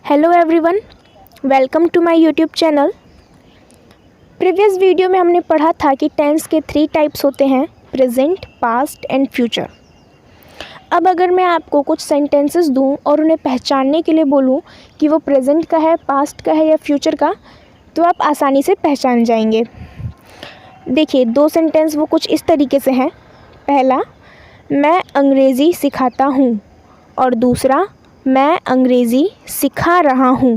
Hello everyone, welcome to my YouTube channel. Previous video में हमने पढ़ा था कि टेंस के 3 टाइप्स होते हैं, प्रेजेंट, पास्ट एंड फ्यूचर। अब अगर मैं आपको कुछ सेंटेंसेस दूं और उन्हें पहचानने के लिए बोलूं कि वो प्रेजेंट का है, पास्ट का है या फ्यूचर का, तो आप आसानी से पहचान जाएंगे। देखिए, 2 सेंटेंस वो कुछ इस तरीके से हैं। पहला, मैं अंग्रेज़ी सिखाता हूँ, और दूसरा, मैं अंग्रेज़ी सिखा रहा हूँ।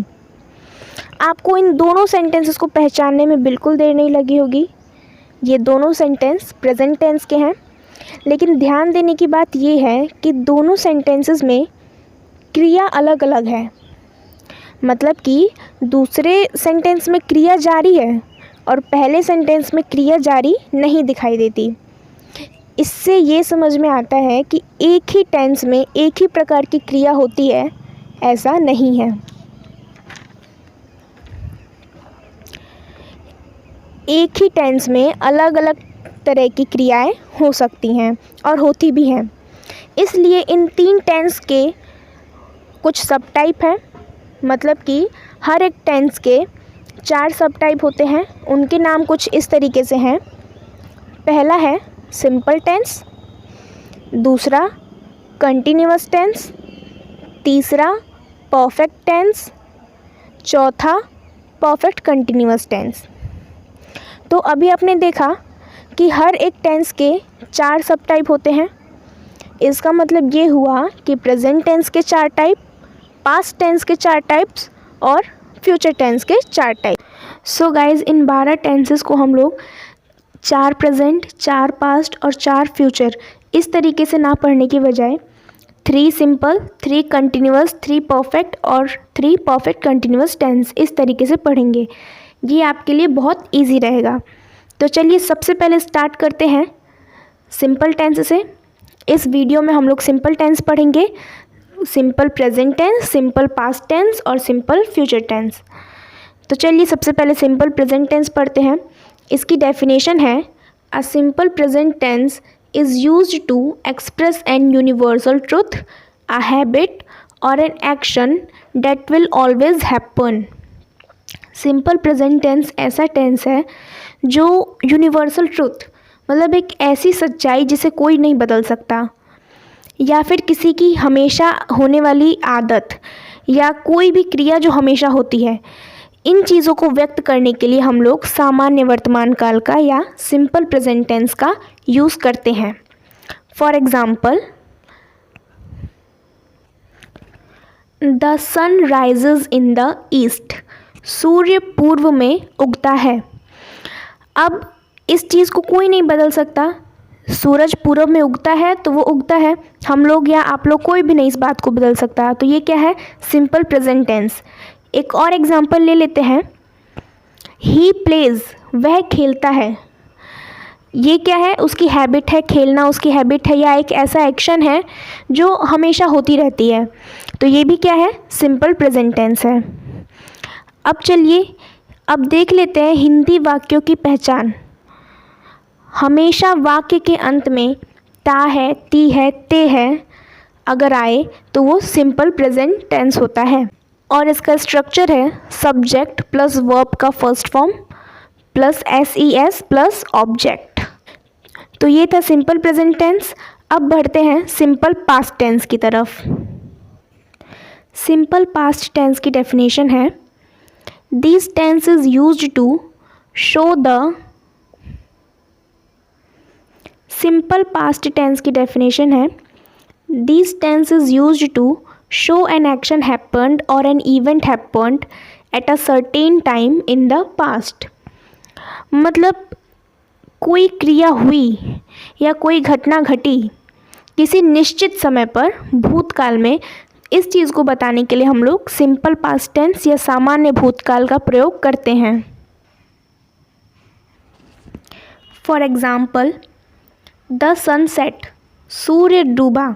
आपको इन दोनों सेंटेंसेस को पहचानने में बिल्कुल देर नहीं लगी होगी। ये दोनों सेंटेंस प्रेजेंट टेंस के हैं, लेकिन ध्यान देने की बात ये है कि दोनों सेंटेंसेस में क्रिया अलग अलग है। मतलब कि दूसरे सेंटेंस में क्रिया जारी है और पहले सेंटेंस में क्रिया जारी नहीं दिखाई देती। इससे ये समझ में आता है कि एक ही टेंस में एक ही प्रकार की क्रिया होती है, ऐसा नहीं है। एक ही टेंस में अलग अलग तरह की क्रियाएं हो सकती हैं और होती भी हैं। इसलिए इन 3 टेंस के कुछ सब टाइप हैं। मतलब कि हर एक टेंस के 4 सब टाइप होते हैं। उनके नाम कुछ इस तरीके से हैं। पहला है सिंपल टेंस, दूसरा कंटिन्यूअस टेंस, तीसरा परफेक्ट टेंस, चौथा परफेक्ट कंटिन्यूअस टेंस। तो अभी आपने देखा कि हर एक टेंस के 4 सब टाइप होते हैं। इसका मतलब ये हुआ कि प्रेजेंट टेंस के 4 टाइप, पास्ट टेंस के 4 टाइप्स और फ्यूचर टेंस के 4 टाइप। सो गाइज, इन 12 टेंसेस को हम लोग 4 प्रेजेंट, 4 पास्ट और 4 फ्यूचर इस तरीके से ना पढ़ने की बजाय 3 सिंपल, 3 कंटिन्यूअस, 3 परफेक्ट और 3 परफेक्ट कंटिन्यूअस टेंस इस तरीके से पढ़ेंगे। ये आपके लिए बहुत इजी रहेगा। तो चलिए सबसे पहले स्टार्ट करते हैं सिंपल टेंस से। इस वीडियो में हम लोग सिंपल टेंस पढ़ेंगे, simple present tense, simple past tense और सिंपल फ्यूचर टेंस। तो चलिए सबसे पहले सिंपल प्रेजेंट टेंस पढ़ते हैं। इसकी डेफिनेशन है, a simple present tense is used to express an universal truth, a habit और an action that will always happen. Simple present tense ऐसा टेंस है जो यूनिवर्सल ट्रुथ, मतलब एक ऐसी सच्चाई जिसे कोई नहीं बदल सकता, या फिर किसी की हमेशा होने वाली आदत या कोई भी क्रिया जो हमेशा होती है, इन चीज़ों को व्यक्त करने के लिए हम लोग सामान्य वर्तमान काल का या सिंपल प्रेजेंट टेंस का यूज़ करते हैं। For example, the sun rises in the east. सूर्य पूर्व में उगता है। अब इस चीज़ को कोई नहीं बदल सकता। सूरज पूर्व में उगता है तो वो उगता है, हम लोग या आप लोग कोई भी नहीं इस बात को बदल सकता। तो ये क्या है? Simple present tense. एक और एग्जांपल ले लेते हैं, ही प्लेज, वह खेलता है। ये क्या है? उसकी हैबिट है, खेलना उसकी हैबिट है या एक ऐसा एक्शन है जो हमेशा होती रहती है। तो ये भी क्या है? सिंपल प्रेजेंट टेंस है। अब चलिए अब देख लेते हैं हिंदी वाक्यों की पहचान। हमेशा वाक्य के अंत में ता है, ती है, ते है अगर आए तो वो सिंपल प्रेजेंट टेंस होता है। और इसका स्ट्रक्चर है सब्जेक्ट प्लस वर्ब का first form plus SES plus object. तो ये था सिंपल प्रेजेंट टेंस। अब बढ़ते हैं सिंपल पास्ट टेंस की तरफ। सिंपल पास्ट टेंस की डेफिनेशन है, These tense is used to show the simple past tense की definition है, These tense is used to show an action happened or an event happened at a certain time in the past। मतलब कोई क्रिया हुई या कोई घटना घटी किसी निश्चित समय पर भूतकाल में, इस चीज़ को बताने के लिए हम लोग सिंपल पास्ट टेंस या सामान्य भूतकाल का प्रयोग करते हैं। फॉर एग्ज़ाम्पल, द सनसेट, सूर्य डूबा।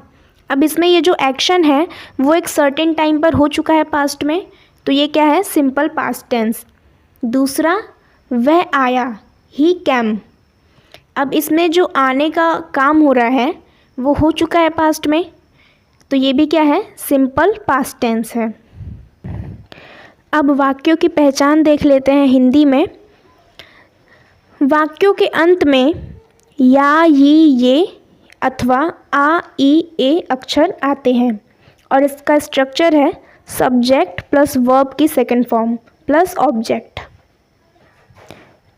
अब इसमें ये जो एक्शन है वो एक सर्टेन टाइम पर हो चुका है पास्ट में, तो ये क्या है? Simple past tense. दूसरा, वह आया, ही कैम। अब इसमें जो आने का काम हो रहा है वो हो चुका है पास्ट में, तो ये भी क्या है? सिंपल पास्ट टेंस है। अब वाक्यों की पहचान देख लेते हैं हिंदी में। वाक्यों के अंत में या, ये अथवा आ, ई, ए अक्षर आते हैं और इसका स्ट्रक्चर है सब्जेक्ट प्लस वर्ब की सेकंड फॉर्म प्लस ऑब्जेक्ट।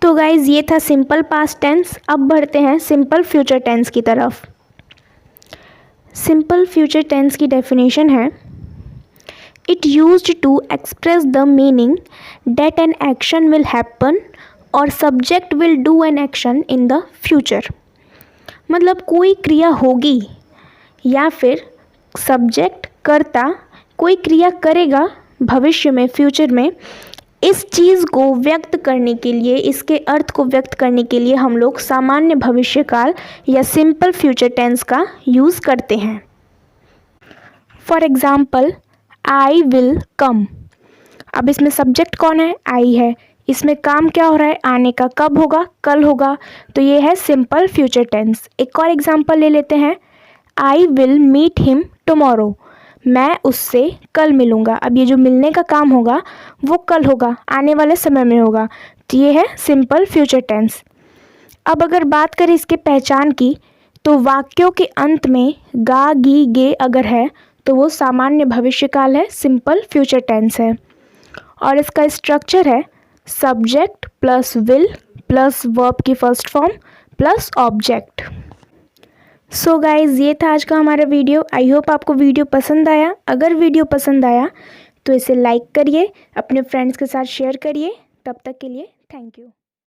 तो गाइज ये था सिंपल पास्ट टेंस। अब बढ़ते हैं सिंपल फ्यूचर टेंस की तरफ। सिंपल फ्यूचर टेंस की डेफिनेशन है it used to express the meaning that an action will happen और subject will do an action in the future. मतलब कोई क्रिया होगी या फिर सब्जेक्ट कर्ता कोई क्रिया करेगा भविष्य में, फ्यूचर में। इस चीज़ को व्यक्त करने के लिए, इसके अर्थ को व्यक्त करने के लिए हम लोग सामान्य भविष्यकाल या सिंपल फ्यूचर टेंस का यूज़ करते हैं। For example I will come. अब इसमें सब्जेक्ट कौन है? आई है। इसमें काम क्या हो रहा है? आने का। कब होगा? कल होगा। तो ये है सिंपल फ्यूचर टेंस। एक और एग्जांपल ले लेते हैं। I will meet him tomorrow. मैं उससे कल मिलूँगा। अब ये जो मिलने का काम होगा वो कल होगा, आने वाले समय में होगा। तो ये है सिंपल फ्यूचर टेंस। अब अगर बात करें इसके पहचान की, तो वाक्यों के अंत में गा, गी, गे अगर है तो वो सामान्य भविष्यकाल है, सिंपल फ्यूचर टेंस है। और इसका स्ट्रक्चर है subject plus will plus verb की first form plus object. So guys ये था आज का हमारा वीडियो। आई होप आपको वीडियो पसंद आया। अगर वीडियो पसंद आया तो इसे लाइक करिए, अपने फ्रेंड्स के साथ शेयर करिए। तब तक के लिए थैंक यू।